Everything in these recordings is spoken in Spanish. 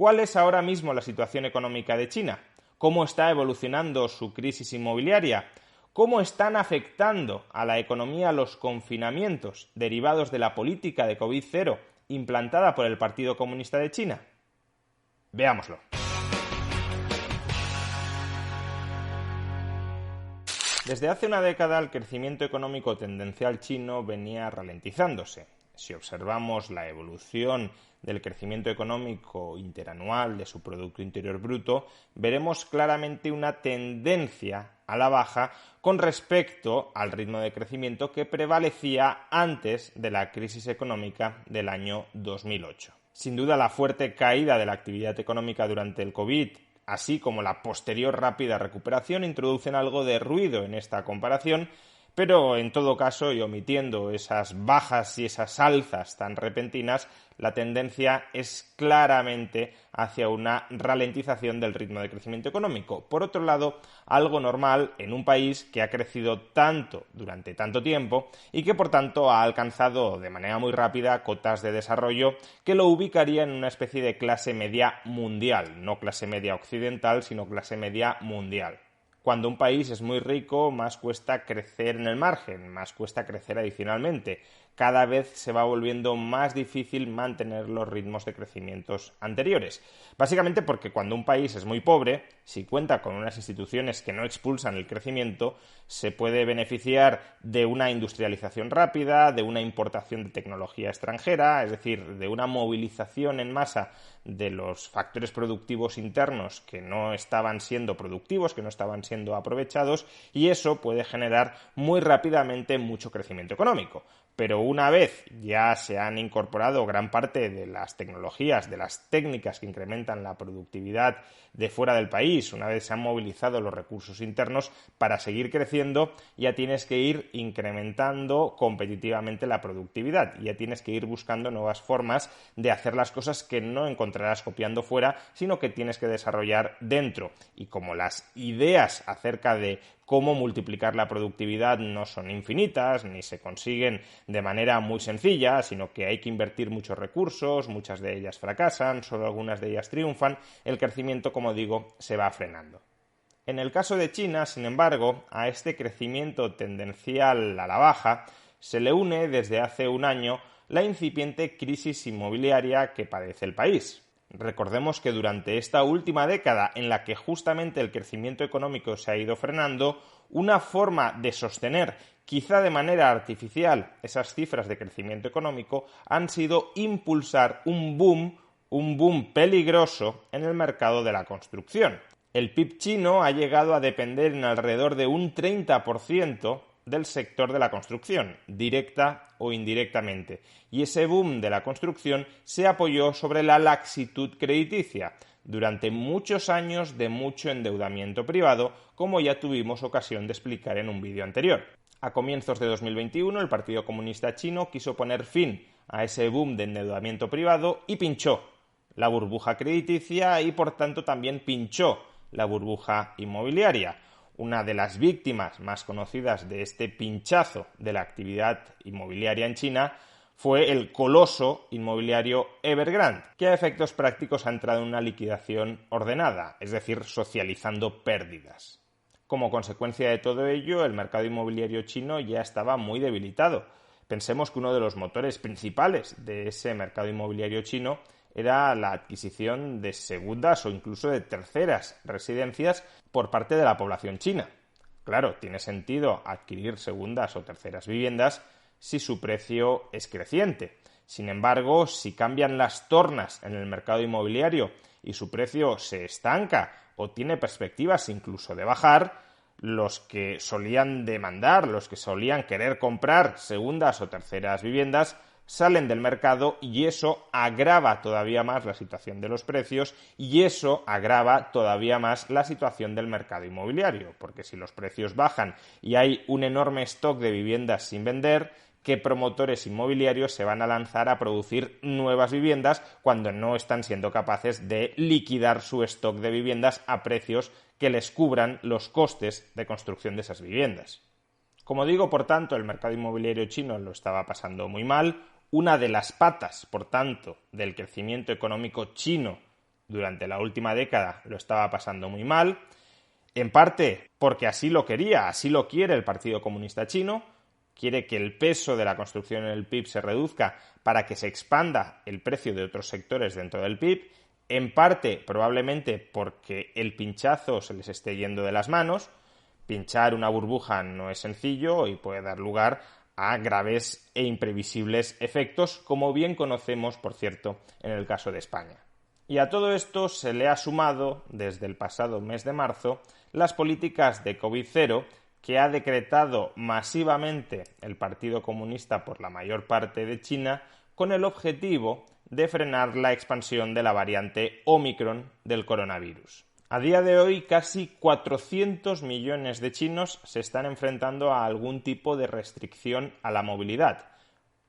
¿Cuál es ahora mismo la situación económica de China? ¿Cómo está evolucionando su crisis inmobiliaria? ¿Cómo están afectando a la economía los confinamientos derivados de la política de COVID-0 implantada por el Partido Comunista de China? Veámoslo. Desde hace una década el crecimiento económico tendencial chino venía ralentizándose. Si observamos la evolución del crecimiento económico interanual de su Producto Interior Bruto, veremos claramente una tendencia a la baja con respecto al ritmo de crecimiento que prevalecía antes de la crisis económica del año 2008. Sin duda, la fuerte caída de la actividad económica durante el COVID, así como la posterior rápida recuperación, introducen algo de ruido en esta comparación, pero en todo caso, y omitiendo esas bajas y esas alzas tan repentinas, la tendencia es claramente hacia una ralentización del ritmo de crecimiento económico. Por otro lado, algo normal en un país que ha crecido tanto durante tanto tiempo y que por tanto ha alcanzado de manera muy rápida cotas de desarrollo que lo ubicaría en una especie de clase media mundial, no clase media occidental, sino clase media mundial. Cuando un país es muy rico, más cuesta crecer en el margen, más cuesta crecer adicionalmente. Cada vez se va volviendo más difícil mantener los ritmos de crecimientos anteriores. Básicamente porque cuando un país es muy pobre, si cuenta con unas instituciones que no expulsan el crecimiento, se puede beneficiar de una industrialización rápida, de una importación de tecnología extranjera, es decir, de una movilización en masa de los factores productivos internos que no estaban siendo productivos, que no estaban siendo aprovechados, y eso puede generar muy rápidamente mucho crecimiento económico. Pero una vez ya se han incorporado gran parte de las tecnologías, de las técnicas que incrementan la productividad de fuera del país, una vez se han movilizado los recursos internos, para seguir creciendo ya tienes que ir incrementando competitivamente la productividad, ya tienes que ir buscando nuevas formas de hacer las cosas que no encontrarás copiando fuera, sino que tienes que desarrollar dentro. Y como las ideas acerca de cómo multiplicar la productividad no son infinitas, ni se consiguen de manera muy sencilla, sino que hay que invertir muchos recursos, muchas de ellas fracasan, solo algunas de ellas triunfan, el crecimiento, como digo, se va frenando. En el caso de China, sin embargo, a este crecimiento tendencial a la baja se le une desde hace un año la incipiente crisis inmobiliaria que padece el país. Recordemos que durante esta última década en la que justamente el crecimiento económico se ha ido frenando, una forma de sostener, quizá de manera artificial, esas cifras de crecimiento económico han sido impulsar un boom peligroso en el mercado de la construcción. El PIB chino ha llegado a depender en alrededor de un 30% del sector de la construcción, directa o indirectamente, y ese boom de la construcción se apoyó sobre la laxitud crediticia durante muchos años de mucho endeudamiento privado, como ya tuvimos ocasión de explicar en un vídeo anterior. A comienzos de 2021, el Partido Comunista Chino quiso poner fin a ese boom de endeudamiento privado y pinchó la burbuja crediticia y, por tanto, también pinchó la burbuja inmobiliaria. Una de las víctimas más conocidas de este pinchazo de la actividad inmobiliaria en China fue el coloso inmobiliario Evergrande, que a efectos prácticos ha entrado en una liquidación ordenada, es decir, socializando pérdidas. Como consecuencia de todo ello, el mercado inmobiliario chino ya estaba muy debilitado. Pensemos que uno de los motores principales de ese mercado inmobiliario chino era la adquisición de segundas o incluso de terceras residencias por parte de la población china. Claro, tiene sentido adquirir segundas o terceras viviendas si su precio es creciente. Sin embargo, si cambian las tornas en el mercado inmobiliario y su precio se estanca o tiene perspectivas incluso de bajar, los que solían demandar, los que solían querer comprar segundas o terceras viviendas, salen del mercado y eso agrava todavía más la situación de los precios y eso agrava todavía más la situación del mercado inmobiliario, porque si los precios bajan y hay un enorme stock de viviendas sin vender, ¿qué promotores inmobiliarios se van a lanzar a producir nuevas viviendas cuando no están siendo capaces de liquidar su stock de viviendas a precios que les cubran los costes de construcción de esas viviendas? Como digo, por tanto, el mercado inmobiliario chino lo estaba pasando muy mal. Una de las patas, por tanto, del crecimiento económico chino durante la última década lo estaba pasando muy mal, en parte porque así lo quería, así lo quiere el Partido Comunista Chino, quiere que el peso de la construcción en el PIB se reduzca para que se expanda el precio de otros sectores dentro del PIB, en parte probablemente porque el pinchazo se les esté yendo de las manos. Pinchar una burbuja no es sencillo y puede dar lugar a graves e imprevisibles efectos, como bien conocemos, por cierto, en el caso de España. Y a todo esto se le ha sumado, desde el pasado mes de marzo, las políticas de COVID-0 que ha decretado masivamente el Partido Comunista por la mayor parte de China, con el objetivo de frenar la expansión de la variante Omicron del coronavirus. A día de hoy, casi 400 millones de chinos se están enfrentando a algún tipo de restricción a la movilidad.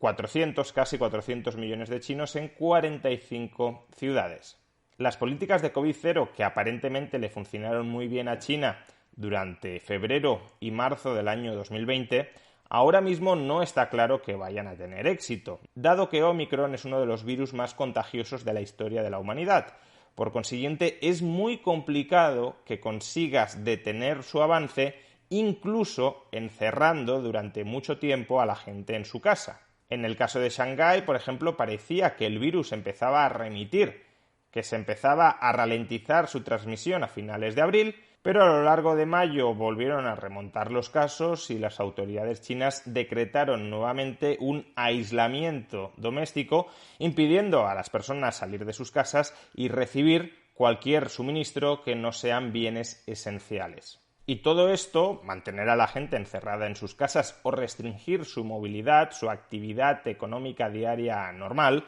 Casi 400 millones de chinos en 45 ciudades. Las políticas de COVID-0, que aparentemente le funcionaron muy bien a China durante febrero y marzo del año 2020, ahora mismo no está claro que vayan a tener éxito, dado que Omicron es uno de los virus más contagiosos de la historia de la humanidad. Por consiguiente, es muy complicado que consigas detener su avance, incluso encerrando durante mucho tiempo a la gente en su casa. En el caso de Shanghái, por ejemplo, parecía que el virus empezaba a remitir, que se empezaba a ralentizar su transmisión a finales de abril, pero a lo largo de mayo volvieron a remontar los casos y las autoridades chinas decretaron nuevamente un aislamiento doméstico, impidiendo a las personas salir de sus casas y recibir cualquier suministro que no sean bienes esenciales. Y todo esto, mantener a la gente encerrada en sus casas o restringir su movilidad, su actividad económica diaria normal,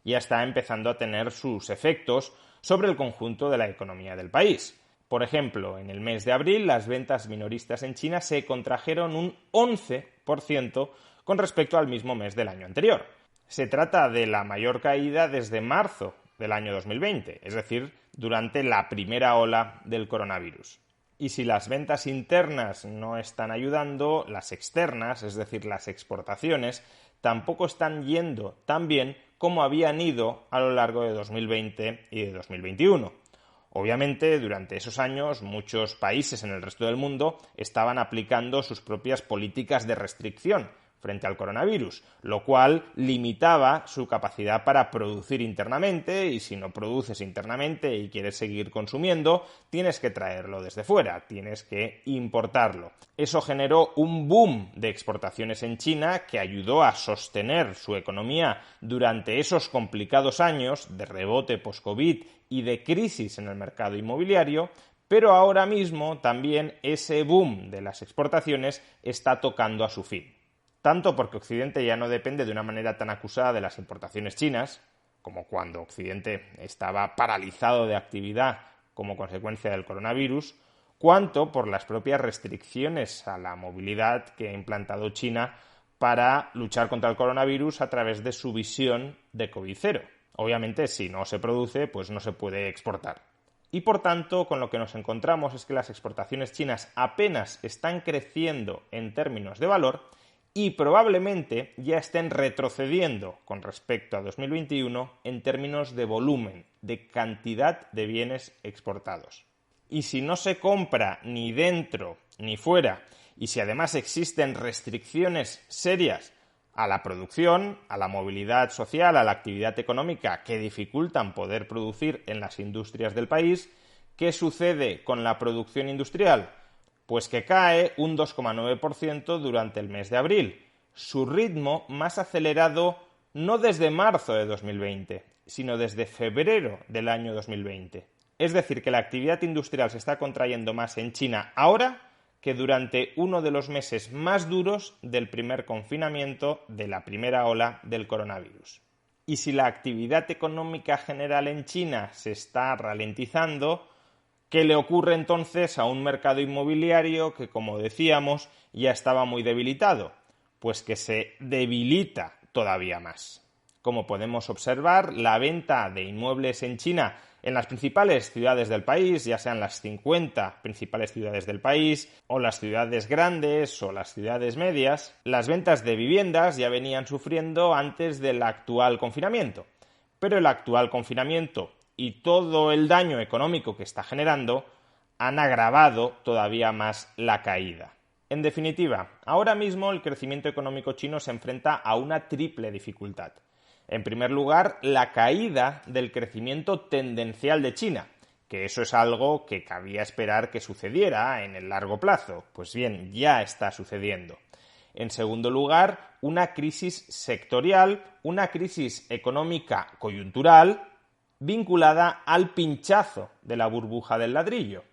ya está empezando a tener sus efectos sobre el conjunto de la economía del país. Por ejemplo, en el mes de abril las ventas minoristas en China se contrajeron un 11% con respecto al mismo mes del año anterior. Se trata de la mayor caída desde marzo del año 2020, es decir, durante la primera ola del coronavirus. Y si las ventas internas no están ayudando, las externas, es decir, las exportaciones, tampoco están yendo tan bien como habían ido a lo largo de 2020 y de 2021. Obviamente, durante esos años, muchos países en el resto del mundo estaban aplicando sus propias políticas de restricción frente al coronavirus, lo cual limitaba su capacidad para producir internamente, y si no produces internamente y quieres seguir consumiendo, tienes que traerlo desde fuera, tienes que importarlo. Eso generó un boom de exportaciones en China que ayudó a sostener su economía durante esos complicados años de rebote post-COVID y de crisis en el mercado inmobiliario, pero ahora mismo también ese boom de las exportaciones está tocando a su fin. Tanto porque Occidente ya no depende de una manera tan acusada de las importaciones chinas, como cuando Occidente estaba paralizado de actividad como consecuencia del coronavirus, cuanto por las propias restricciones a la movilidad que ha implantado China para luchar contra el coronavirus a través de su visión de COVID-0. Obviamente, si no se produce, pues no se puede exportar. Y por tanto, con lo que nos encontramos es que las exportaciones chinas apenas están creciendo en términos de valor y probablemente ya estén retrocediendo con respecto a 2021 en términos de volumen, de cantidad de bienes exportados. Y si no se compra ni dentro ni fuera, y si además existen restricciones serias a la producción, a la movilidad social, a la actividad económica que dificultan poder producir en las industrias del país, ¿qué sucede con la producción industrial? Pues que cae un 2,9% durante el mes de abril, su ritmo más acelerado no desde marzo de 2020, sino desde febrero del año 2020. Es decir, que la actividad industrial se está contrayendo más en China ahora que durante uno de los meses más duros del primer confinamiento de la primera ola del coronavirus. Y si la actividad económica general en China se está ralentizando, ¿qué le ocurre entonces a un mercado inmobiliario que, como decíamos, ya estaba muy debilitado? Pues que se debilita todavía más. Como podemos observar, la venta de inmuebles en China en las principales ciudades del país, ya sean las 50 principales ciudades del país, o las ciudades grandes o las ciudades medias, las ventas de viviendas ya venían sufriendo antes del actual confinamiento. Pero el actual confinamiento y todo el daño económico que está generando han agravado todavía más la caída. En definitiva, ahora mismo el crecimiento económico chino se enfrenta a una triple dificultad. En primer lugar, la caída del crecimiento tendencial de China, que eso es algo que cabía esperar que sucediera en el largo plazo. Pues bien, ya está sucediendo. En segundo lugar, una crisis sectorial, una crisis económica coyuntural vinculada al pinchazo de la burbuja del ladrillo.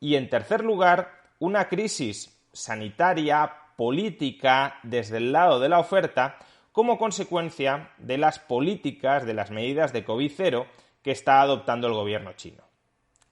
Y en tercer lugar, una crisis sanitaria, política, desde el lado de la oferta, como consecuencia de las políticas, de las medidas de COVID-0 que está adoptando el gobierno chino.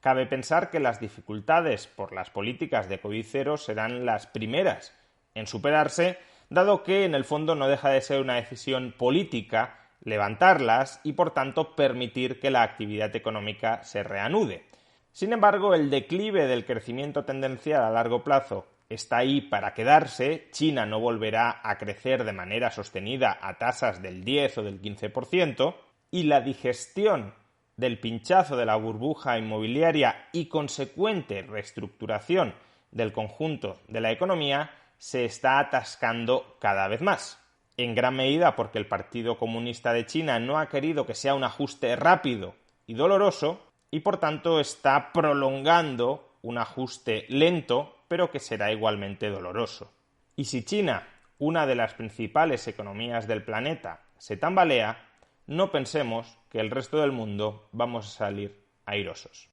Cabe pensar que las dificultades por las políticas de COVID-0 serán las primeras en superarse, dado que en el fondo no deja de ser una decisión política levantarlas y por tanto permitir que la actividad económica se reanude. Sin embargo, el declive del crecimiento tendencial a largo plazo está ahí para quedarse. China no volverá a crecer de manera sostenida a tasas del 10 o del 15%, y la digestión del pinchazo de la burbuja inmobiliaria y consecuente reestructuración del conjunto de la economía se está atascando cada vez más. En gran medida porque el Partido Comunista de China no ha querido que sea un ajuste rápido y doloroso y por tanto está prolongando un ajuste lento pero que será igualmente doloroso. Y si China, una de las principales economías del planeta, se tambalea, no pensemos que el resto del mundo vamos a salir airosos.